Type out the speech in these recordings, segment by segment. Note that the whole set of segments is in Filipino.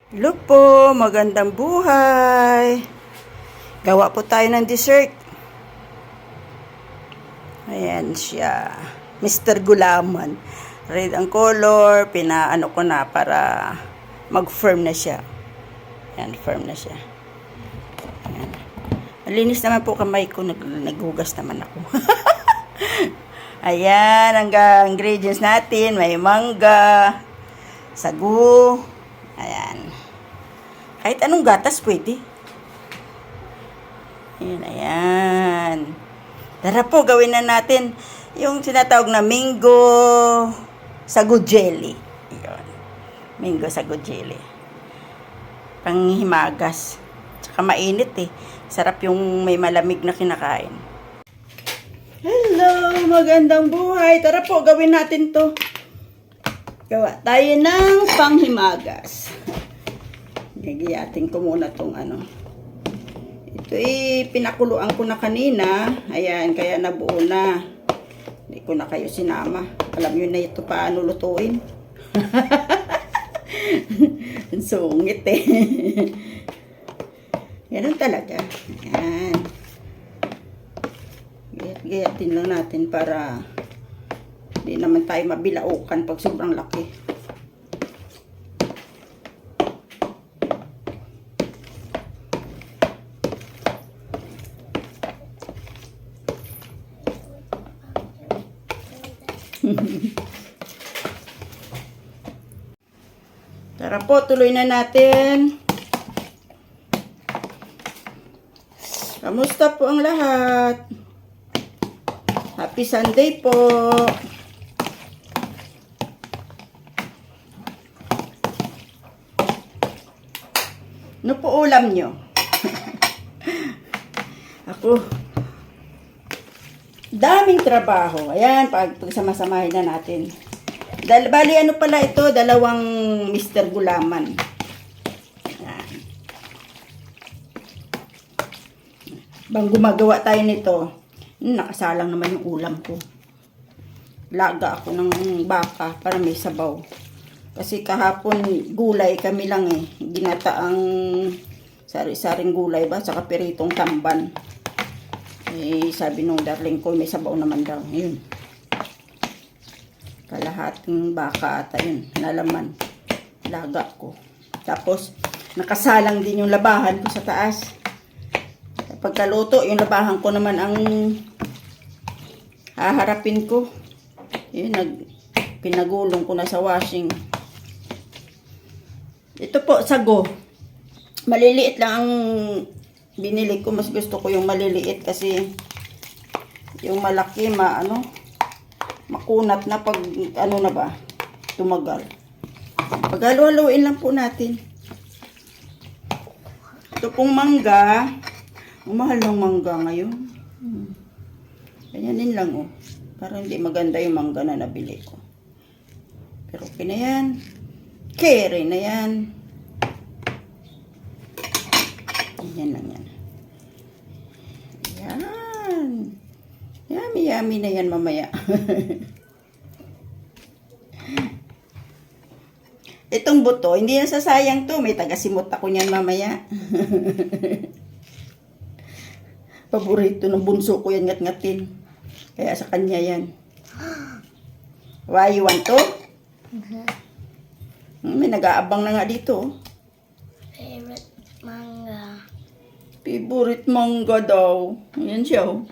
Hello po, magandang buhay. Gawa po tayo ng dessert. Ayan siya. Mr. Gulaman. Red ang color. Pinaano ko na para mag-firm na siya. Ayan, firm na siya. Ayan. Malinis naman po kamay ko. Naghugas naman ako. Ayan, ang ingredients natin. May mangga, sagu. Ayan. Kahit anong gatas pwede. Ayan. Tara po, gawin na natin yung tinatawag na mango sago jelly. Ayan. Mango sago jelly. Panghimagas. Tsaka mainit eh. Sarap yung may malamig na kinakain. Hello, magandang buhay. Tara po, gawin natin to. Gawa tayo ng panghimagas. Gigiyatin ko muna tong ano. Ito pinakuluan ko na kanina. Ayan, kaya nabuo na. Hindi ko na kayo sinama. Alam nyo na ito paano lutuin. Ang sungit eh. Ganun talaga. Ayan. Giyatin lang natin para hindi naman tayo mabilaukan pag sobrang laki. Tara po, tuloy na natin. Kamusta po ang lahat? Happy Sunday po. Ano po ulam nyo? Ako, daming trabaho. Ayan, pagsama-samahin na natin. Bali, ano pala ito? Dalawang Mr. Gulaman. Ayan. Bang gumagawa tayo nito, nakasalang naman yung ulam ko. Laga ako ng baka para may sabaw. Kasi kahapon gulay kami lang eh. Ginataang sari-saring gulay ba? Saka piritong tamban. Eh, sabi nung darling ko, may sabaw naman daw. Yun. Kalahating baka ata yun. Nalaman. Laga ko. Tapos, nakasalang din yung labahan ko sa taas. Pagkaluto, yung labahan ko naman ang haharapin ko. Yun, pinagulong ko na sa washing. Ito po, sago. Maliliit lang ang binili ko. Mas gusto ko yung maliliit kasi yung malaki, makunat na pag, na ba, tumagal. Paghalo-haloin lang po natin. Ito pong mangga. Mahal ng mangga ngayon. Ganyanin lang, oh. Para hindi maganda yung mangga na nabili ko. Pero okay na yan. Carry na yan. Yan lang yan. Yan. Yummy na yan mamaya. Itong buto, hindi na sasayang to. May tagasimot ako niyan mamaya. Paborito ng bunso ko yan, ngat-ngatin. Kaya sa kanya yan. Why, you want to? May nag-aabang na nga dito. Favorite manga. Favorite manga daw. Ayan siya, oh.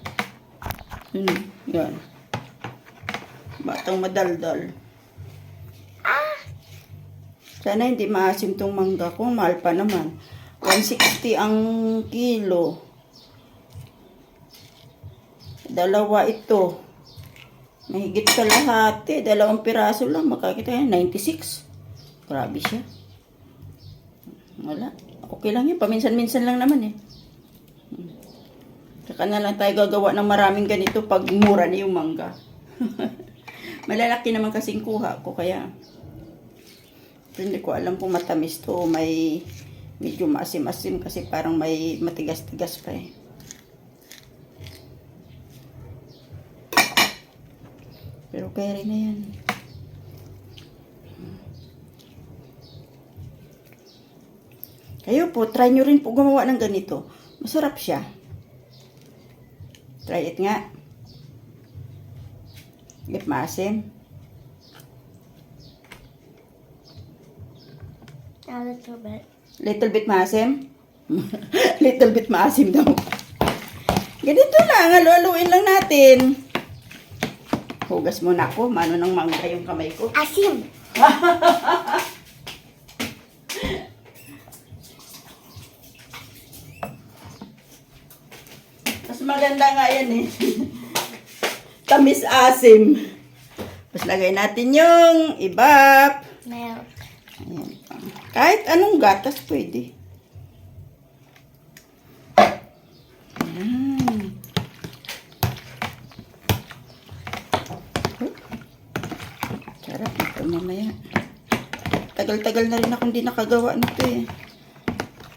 Yan. Batang madaldal. Sana hindi maasim tong mangga ko. Mahal pa naman. 160 ang kilo. Dalawa ito. Mahigit kalahati. 2 piraso lang. Makakita yan. 96. Grabe siya. Wala. Okay lang yun. Paminsan-minsan lang naman eh. Saka na lang tayo gagawa ng maraming ganito pag mura na yung mangga. Malalaki naman kasing kuha ko. Kaya hindi ko alam kung matamis to. May medyo maasim-asim kasi parang may matigas-tigas pa eh. Pero kaya rin na yan. Kayo po, try nyo rin po gumawa ng ganito. Masarap siya. Try it nga. If maasim. A little bit. Little bit maasim? Little bit maasim daw. Ganito lang, halu-haluin lang natin. Hugas muna ako, mano ng mangga yung kamay ko. Asim. Mas maganda nga yan eh. Tamis asim. Tapos lagay natin yung ibap. Milk. Ayan. Kahit anong gatas pwede. Ayan. Sarap ito mamaya. Tagal-tagal na rin akong hindi nakagawa nito eh.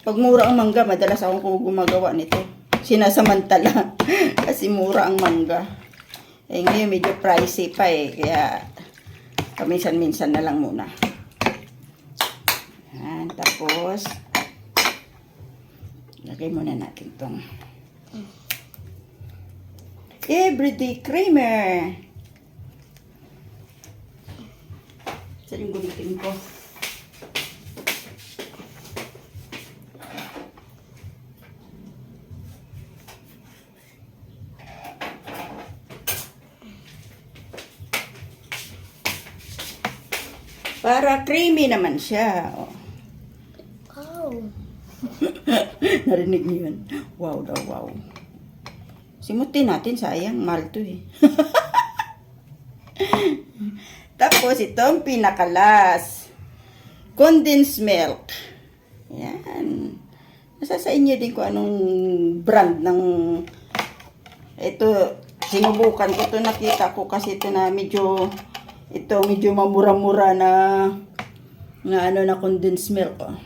Pag mura ang mangga, madalas akong gumagawa nito. Sinasamantala. Kasi mura ang mangga. Eh ngayon medyo pricey pa eh. Kaya paminsan-minsan na lang muna. Yan. Tapos lagay muna natin itong everyday creamer. Saan yung gulitin ko? Para creamy naman siya. Oh. Oh. Narinig niyo yun? Wow daw, wow. Simutin natin, sayang. Mahal to eh. Tapos itong pinakalas. Condensed milk. Yan. Nasa sa inyo din kung anong brand ng ito. Sinubukan ko ito, nakita ko kasi ito na medyo mamura-mura na ano na condensed milk. Oh.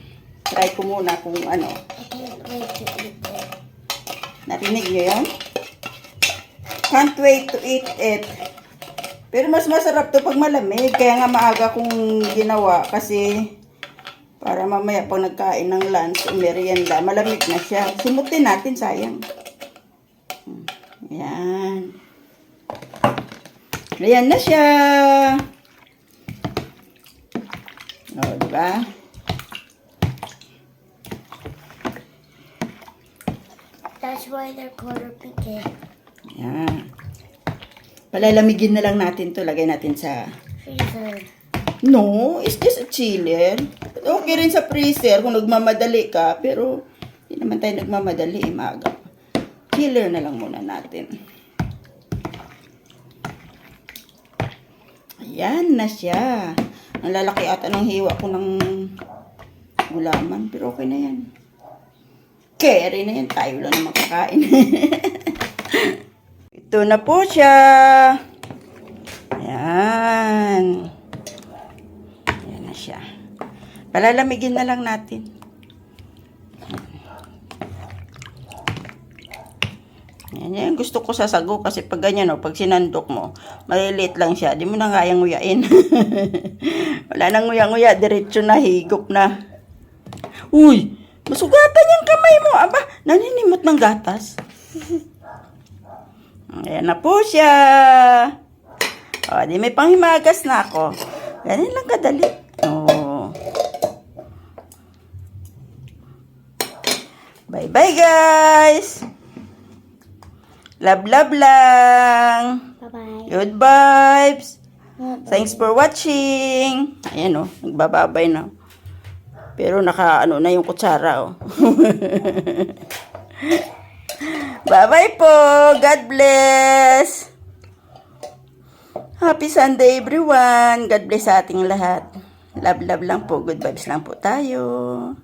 Try ko muna kung ano. I can't wait to eat it. Narinig niyo yan? Can't wait to eat it. Pero mas masarap to pag malamig. Kaya nga maaga kong ginawa kasi para mamaya pag nagkain ng lunch o merienda, malamig na siya. Simutin natin, sayang. Yan. Ayan na siya. O, diba? That's why they're color pink. Yan. Palalamigin na lang natin to. Lagay natin sa... Freezer. No, it's just a chiller. Okay rin sa freezer kung nagmamadali ka. Pero, hindi naman tayo nagmamadali. Maaga. Chiller na lang muna natin. Ayan na siya. Ang lalaki ata ng hiwa ko ng gulaman. Pero okay na yan. Carry na yan. Tayo lang na makakain. Ito na po siya. Ayan. Ayan na siya. Palalamigin na lang natin. Yan yan. Gusto ko sasago kasi pag ganyan o, pag sinandok mo, maliliit lang siya. Di mo na kayang nguyain. Wala nang nguya-nguya. Diretso na, higop na. Uy! Masugatan yung kamay mo. Aba, naninimot ng gatas. Ayan na po siya. O, di may panghimagas na ako. Ganyan lang kadali. O. Bye-bye, guys. Love, love lang. Bye-bye. Good vibes. Bye-bye. Thanks for watching. Ayan o, nagbababay na. Pero naka ano na yung kutsara o. Bye-bye po. God bless. Happy Sunday everyone. God bless sa ating lahat. Love, love lang po. Good vibes lang po tayo.